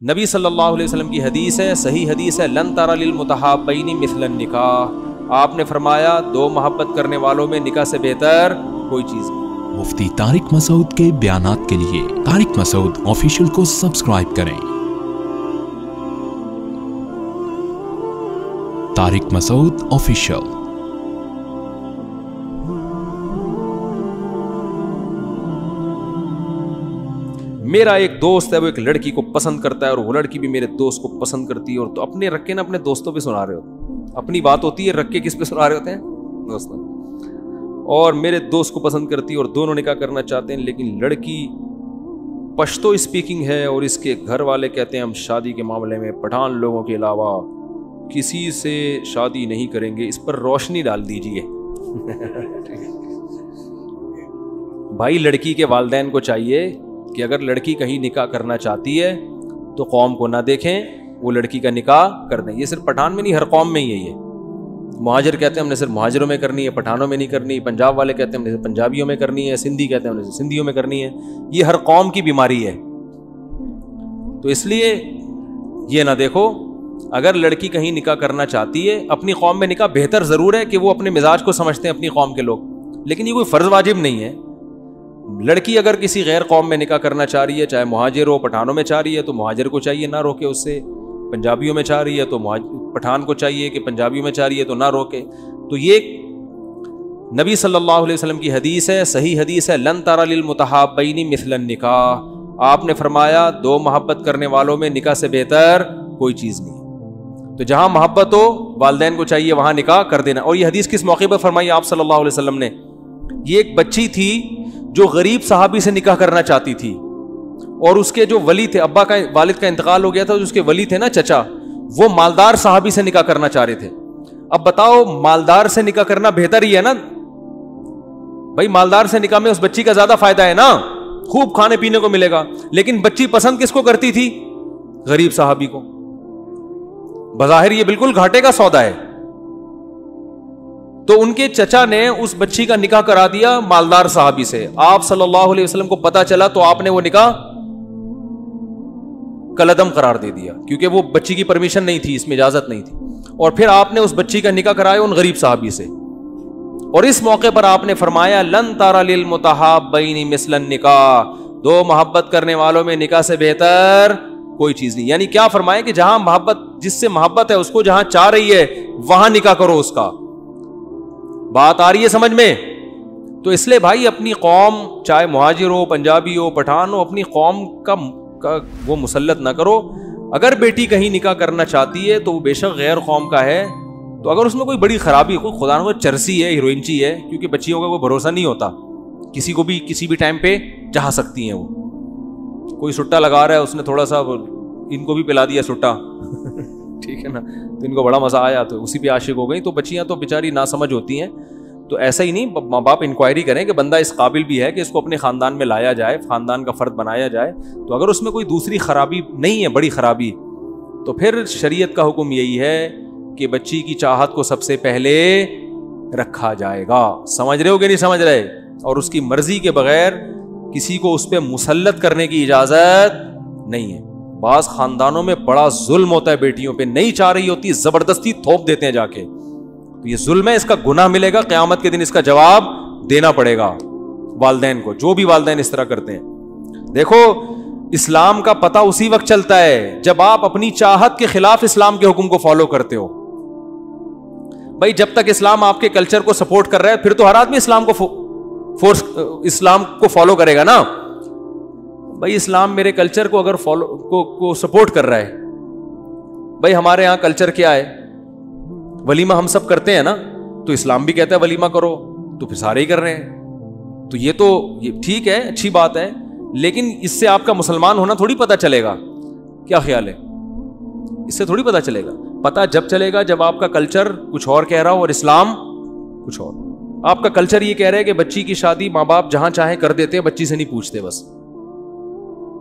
نبی صلی اللہ علیہ وسلم کی حدیث ہے، صحیح حدیث ہے، لن تری للمتحابین مثل النکاح، آپ نے فرمایا دو محبت کرنے والوں میں نکاح سے بہتر کوئی چیز نہیں۔ مفتی طارق مسعود کے بیانات کے لیے طارق مسعود آفیشیل کو سبسکرائب کریں۔ طارق مسعود آفیشیل۔ میرا ایک دوست ہے، وہ ایک لڑکی کو پسند کرتا ہے اور وہ لڑکی بھی میرے دوست کو پسند کرتی ہے، اور تو اپنے رکھے نا اپنے دوستوں پہ سنا رہے ہوتے، اپنی بات ہوتی ہے، رکھ کے کس پہ سنا رہے ہوتے ہیں؟ دوستوں۔ اور میرے دوست کو پسند کرتی ہے اور دونوں نکاح کرنا چاہتے ہیں، لیکن لڑکی پشتو اسپیکنگ ہے اور اس کے گھر والے کہتے ہیں ہم شادی کے معاملے میں پٹھان لوگوں کے علاوہ کسی سے شادی نہیں کریں گے، اس پر روشنی ڈال دیجئے۔ بھائی لڑکی کے والدین کو چاہیے کہ اگر لڑکی کہیں نکاح کرنا چاہتی ہے تو قوم کو نہ دیکھیں، وہ لڑکی کا نکاح کر دیں۔ یہ صرف پٹھان میں نہیں، ہر قوم میں ہی یہی ہے۔ مہاجر کہتے ہیں ہم نے صرف مہاجروں میں کرنی ہے، پٹھانوں میں نہیں کرنی۔ پنجاب والے کہتے ہیں ہم نے صرف پنجابیوں میں کرنی ہے، سندھی کہتے ہیں ہم نے صرف سندھیوں میں کرنی ہے۔ یہ ہر قوم کی بیماری ہے۔ تو اس لیے یہ نہ دیکھو، اگر لڑکی کہیں نکاح کرنا چاہتی ہے، اپنی قوم میں نکاح بہتر ضرور ہے کہ وہ اپنے مزاج کو سمجھتے ہیں اپنی قوم کے لوگ، لیکن یہ کوئی فرض واجب نہیں ہے۔ لڑکی اگر کسی غیر قوم میں نکاح کرنا چاہ رہی ہے، چاہے مہاجر ہو، پٹھانوں میں چاہ رہی ہے تو مہاجر کو چاہیے نہ روکے اس سے، پنجابیوں میں چاہ رہی ہے تو پٹھان کو چاہیے کہ پنجابیوں میں چاہ رہی ہے تو نہ روکے۔ تو یہ نبی صلی اللہ علیہ وسلم کی حدیث ہے، صحیح حدیث ہے، لن تری للمتحابین مثل النکاح، آپ نے فرمایا دو محبت کرنے والوں میں نکاح سے بہتر کوئی چیز نہیں۔ تو جہاں محبت ہو والدین کو چاہیے وہاں نکاح کر دینا۔ اور یہ حدیث کس موقع پر فرمائی آپ صلی اللہ علیہ وسلم نے؟ یہ ایک بچی تھی جو غریب صحابی سے نکاح کرنا چاہتی تھی، اور اس کے جو ولی تھے، ابا کا والد کا انتقال ہو گیا تھا، اس کے ولی تھے نا چچا، وہ مالدار صحابی سے نکاح کرنا چاہ رہے تھے۔ اب بتاؤ مالدار سے نکاح کرنا بہتر ہی ہے نا بھائی، مالدار سے نکاح میں اس بچی کا زیادہ فائدہ ہے نا، خوب کھانے پینے کو ملے گا۔ لیکن بچی پسند کس کو کرتی تھی؟ غریب صحابی کو۔ بظاہر یہ بالکل گھاٹے کا سودا ہے۔ تو ان کے چچا نے اس بچی کا نکاح کرا دیا مالدار صحابی سے۔ آپ صلی اللہ علیہ وسلم کو پتا چلا تو آپ نے وہ نکاح کالعدم قرار دے دیا، کیونکہ وہ بچی کی پرمیشن نہیں تھی، اس میں اجازت نہیں تھی۔ اور پھر آپ نے اس بچی کا نکاح کرایا ان غریب صحابی سے، اور اس موقع پر آپ نے فرمایا لن تری للمتحابین مثل النکاح، دو محبت کرنے والوں میں نکاح سے بہتر کوئی چیز نہیں۔ یعنی کیا فرمایا کہ جہاں محبت، جس سے محبت ہے اس کو جہاں چاہ رہی ہے وہاں نکاح کرو اس کا۔ بات آ رہی ہے سمجھ میں؟ تو اس لیے بھائی اپنی قوم، چاہے مہاجر ہو، پنجابی ہو، پٹھان ہو، اپنی قوم کا وہ مسلط نہ کرو۔ اگر بیٹی کہیں نکاح کرنا چاہتی ہے تو وہ بے شک غیر قوم کا ہے، تو اگر اس میں کوئی بڑی خرابی، کوئی خدا نہ چرسی ہے، ہیروئنچی ہے، کیونکہ بچیوں کا کوئی بھروسہ نہیں ہوتا، کسی کو بھی کسی بھی ٹائم پہ چاہ سکتی ہیں۔ وہ کوئی سٹا لگا رہا ہے، اس نے تھوڑا سا ان کو بھی پلا دیا سٹا، ٹھیک ہے نا، تو ان کو بڑا مزہ آیا تو اسی پہ عاشق ہو گئی۔ تو بچیاں تو بیچاری ناسمجھ ہوتی ہیں۔ تو ایسا ہی نہیں، ماں باپ انکوائری کریں کہ بندہ اس قابل بھی ہے کہ اس کو اپنے خاندان میں لایا جائے، خاندان کا فرد بنایا جائے۔ تو اگر اس میں کوئی دوسری خرابی نہیں ہے، بڑی خرابی، تو پھر شریعت کا حکم یہی ہے کہ بچی کی چاہت کو سب سے پہلے رکھا جائے گا۔ سمجھ رہے ہو کہ نہیں سمجھ رہے؟ اور اس کی مرضی کے بغیر کسی کو اس پہ مسلط کرنے کی اجازت نہیں ہے۔ بعض خاندانوں میں بڑا ظلم ہوتا ہے، بیٹیوں پہ نہیں چاہ رہی ہوتی، زبردستی تھوپ دیتے ہیں جا کے۔ تو یہ ظلم ہے، اس کا گناہ ملے گا، قیامت کے دن اس کا جواب دینا پڑے گا والدین کو، جو بھی والدین اس طرح کرتے ہیں۔ دیکھو اسلام کا پتہ اسی وقت چلتا ہے جب آپ اپنی چاہت کے خلاف اسلام کے حکم کو فالو کرتے ہو۔ بھائی جب تک اسلام آپ کے کلچر کو سپورٹ کر رہا ہے، پھر تو ہر آدمی اسلام کو فالو کرے گا نا۔ بھائی اسلام میرے کلچر کو اگر کو سپورٹ کر رہا ہے، بھائی ہمارے ہاں کلچر کیا ہے؟ ولیمہ ہم سب کرتے ہیں نا، تو اسلام بھی کہتا ہے ولیمہ کرو، تو پھر سارے ہی کر رہے ہیں۔ تو یہ ٹھیک ہے، اچھی بات ہے، لیکن اس سے آپ کا مسلمان ہونا تھوڑی پتہ چلے گا۔ کیا خیال ہے؟ اس سے تھوڑی پتہ چلے گا۔ پتہ جب چلے گا جب آپ کا کلچر کچھ اور کہہ رہا ہو اور اسلام کچھ اور۔ آپ کا کلچر یہ کہہ رہا ہے کہ بچی کی شادی ماں باپ جہاں چاہیں کر دیتے ہیں، بچی سے نہیں پوچھتے بس،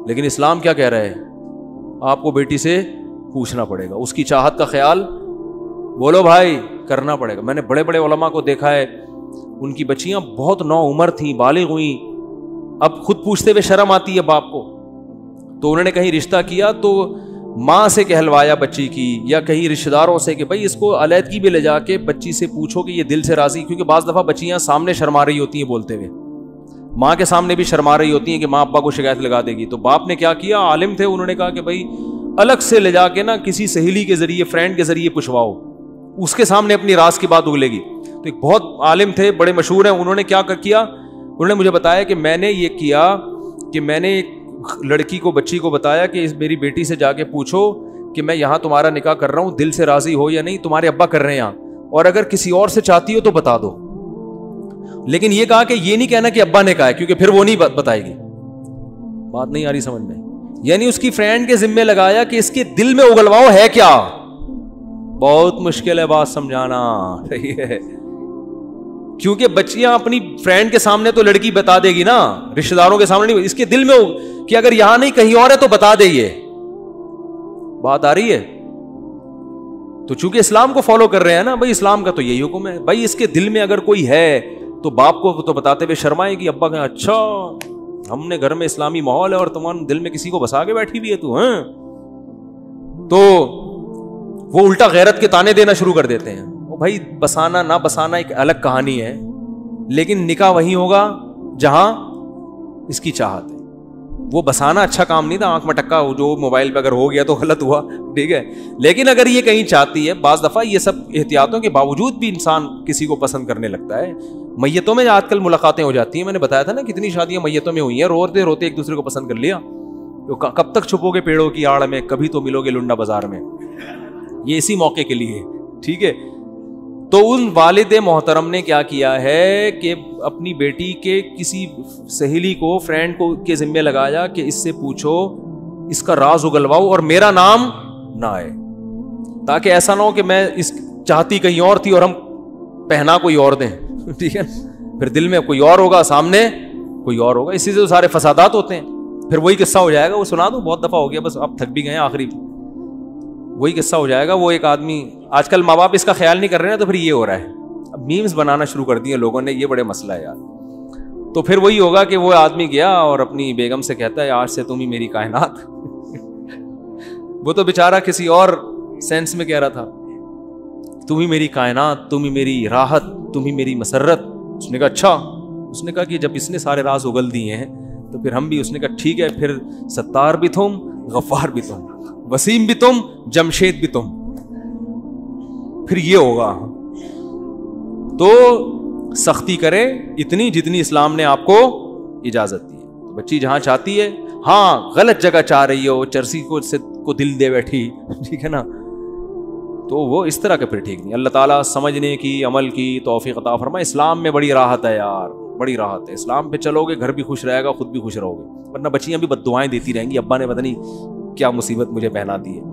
لیکن اسلام کیا کہہ رہا ہے؟ آپ کو بیٹی سے پوچھنا پڑے گا، اس کی چاہت کا خیال بولو بھائی کرنا پڑے گا۔ میں نے بڑے بڑے علماء کو دیکھا ہے، ان کی بچیاں بہت نو عمر تھیں، بالغ ہوئیں، اب خود پوچھتے ہوئے شرم آتی ہے باپ کو، تو انہوں نے کہیں رشتہ کیا تو ماں سے کہلوایا بچی کی یا کہیں رشتہ داروں سے کہ بھائی اس کو علیحدگی میں لے جا کے بچی سے پوچھو کہ یہ دل سے راضی, کیونکہ بعض دفعہ بچیاں سامنے شرما رہی ہوتی ہیں بولتے ہوئے, ماں کے سامنے بھی شرما رہی ہوتی ہیں کہ ماں ابا کو شکایت لگا دے گی. تو باپ نے کیا کیا, عالم تھے, انہوں نے کہا کہ بھائی الگ سے لے جا کے نا کسی سہیلی کے ذریعے, فرینڈ کے ذریعے پوچھواؤ, اس کے سامنے اپنی راز کی بات اگلے گی. تو ایک بہت عالم تھے, بڑے مشہور ہیں, انہوں نے کیا کیا, انہوں نے مجھے بتایا کہ میں نے یہ کیا کہ میں نے ایک لڑکی کو, بچی کو بتایا کہ میری بیٹی سے جا کے پوچھو کہ میں یہاں تمہارا نکاح کر رہا ہوں, دل سے راضی ہو یا نہیں, تمہارے ابا کر رہے ہیں یہاں, اور اگر کسی اور سے چاہتی ہو تو بتا دو. لیکن یہ کہا کہ یہ نہیں کہنا کہ ابا نے کہا ہے, کیونکہ پھر وہ نہیں بتائے گی. بات نہیں آ رہی سمجھ میں؟ یعنی اس کی فرینڈ کے ذمے لگایا کہ اس کے دل میں اگلواؤ ہے کیا. بہت مشکل ہے بات سمجھانا, صحیح ہے, کیونکہ بچیاں اپنی فرینڈ کے سامنے تو لڑکی بتا دے گی نا, رشتہ داروں کے سامنے نہیں. اس کے دل میں کہ اگر یہاں نہیں کہیں اور ہے تو بتا دے. یہ بات آ رہی ہے؟ تو چونکہ اسلام کو فالو کر رہے ہیں نا بھائی, اسلام کا تو یہی حکم ہے بھائی, اس کے دل میں اگر کوئی ہے تو باپ کو تو بتاتے ہوئے شرمائے گی, ابا کہیں اچھا ہم نے گھر میں اسلامی ماحول ہے اور تمہارے دل میں کسی کو بسا کے بیٹھی ہوئی ہے تو, ہاں, تو وہ الٹا غیرت کے تانے دینا شروع کر دیتے ہیں. وہ بھائی بسانا نہ بسانا ایک الگ کہانی ہے, لیکن نکاح وہی ہوگا جہاں اس کی چاہت ہے. وہ بسانا اچھا کام نہیں تھا, آنکھ میں ٹکا جو موبائل پہ اگر ہو گیا تو غلط ہوا, ٹھیک ہے, لیکن اگر یہ کہیں چاہتی ہے, بعض دفعہ یہ سب احتیاطوں کے باوجود بھی انسان کسی کو پسند کرنے لگتا ہے. میتوں میں آج کل ملاقاتیں ہو جاتی ہیں, میں نے بتایا تھا نا کتنی شادیاں میتوں میں ہوئی ہیں, روتے روتے ایک دوسرے کو پسند کر لیا. کب تک چھپو گے پیڑوں کی آڑ میں, کبھی تو ملو گے لنڈا بازار میں. یہ اسی موقع کے لیے, ٹھیک ہے. تو ان والد محترم نے کیا کیا ہے کہ اپنی بیٹی کے کسی سہیلی کو, فرینڈ کو کے ذمے لگایا کہ اس سے پوچھو, اس کا راز اگلواؤ اور میرا نام نہ آئے, تاکہ ایسا نہ ہو کہ میں اس چاہتی کہیں اور تھی اور ہم پہنا کوئی اور دیں, ٹھیک ہے, پھر دل میں کوئی اور ہوگا, سامنے کوئی اور ہوگا. اسی سے تو سارے فسادات ہوتے ہیں. پھر وہی قصہ ہو جائے گا, وہ سنا دوں, بہت دفعہ ہو گیا, بس آپ تھک بھی گئے, آخری وہی قصہ ہو جائے گا. وہ ایک آدمی, آج کل ماں باپ اس کا خیال نہیں کر رہے ہیں, تو پھر یہ ہو رہا ہے, اب میمز بنانا شروع کر دیے لوگوں نے, یہ بڑے مسئلہ ہے یار. تو پھر وہی ہوگا کہ وہ آدمی گیا اور اپنی بیگم سے کہتا ہے آج سے تم ہی میری کائنات. وہ تو بیچارہ کسی اور سینس میں کہہ رہا تھا, تم ہی میری کائنات, تم ہی میری راحت, تم ہی میری مسرت. اس نے کہا اچھا. اس نے کہا کہ جب اس نے سارے راز اگل دیے ہیں تو پھر ہم بھی. اس نے کہا ٹھیک ہے, پھر ستار بھی تم, غفار بھی تم, وسیم بھی تم, جمشید بھی تم, پھر یہ ہوگا. تو سختی کرے اتنی جتنی اسلام نے آپ کو اجازت دی ہے. بچی جہاں چاہتی ہے, ہاں غلط جگہ چاہ رہی ہو, چرسی کو دل دے بیٹھی, ٹھیک ہے نا, تو وہ اس طرح کا پھر ٹھیک نہیں. اللہ تعالیٰ سمجھنے کی, عمل کی توفیق عطا فرمائے. اسلام میں بڑی راحت ہے یار, بڑی راحت ہے. اسلام پہ چلو گے گھر بھی خوش رہے گا, خود بھی خوش رہو گے, ورنہ بچیاں بھی بد دعائیں دیتی رہیں گی, ابا نے پتہ نہیں کیا مصیبت مجھے پہنا دی ہے.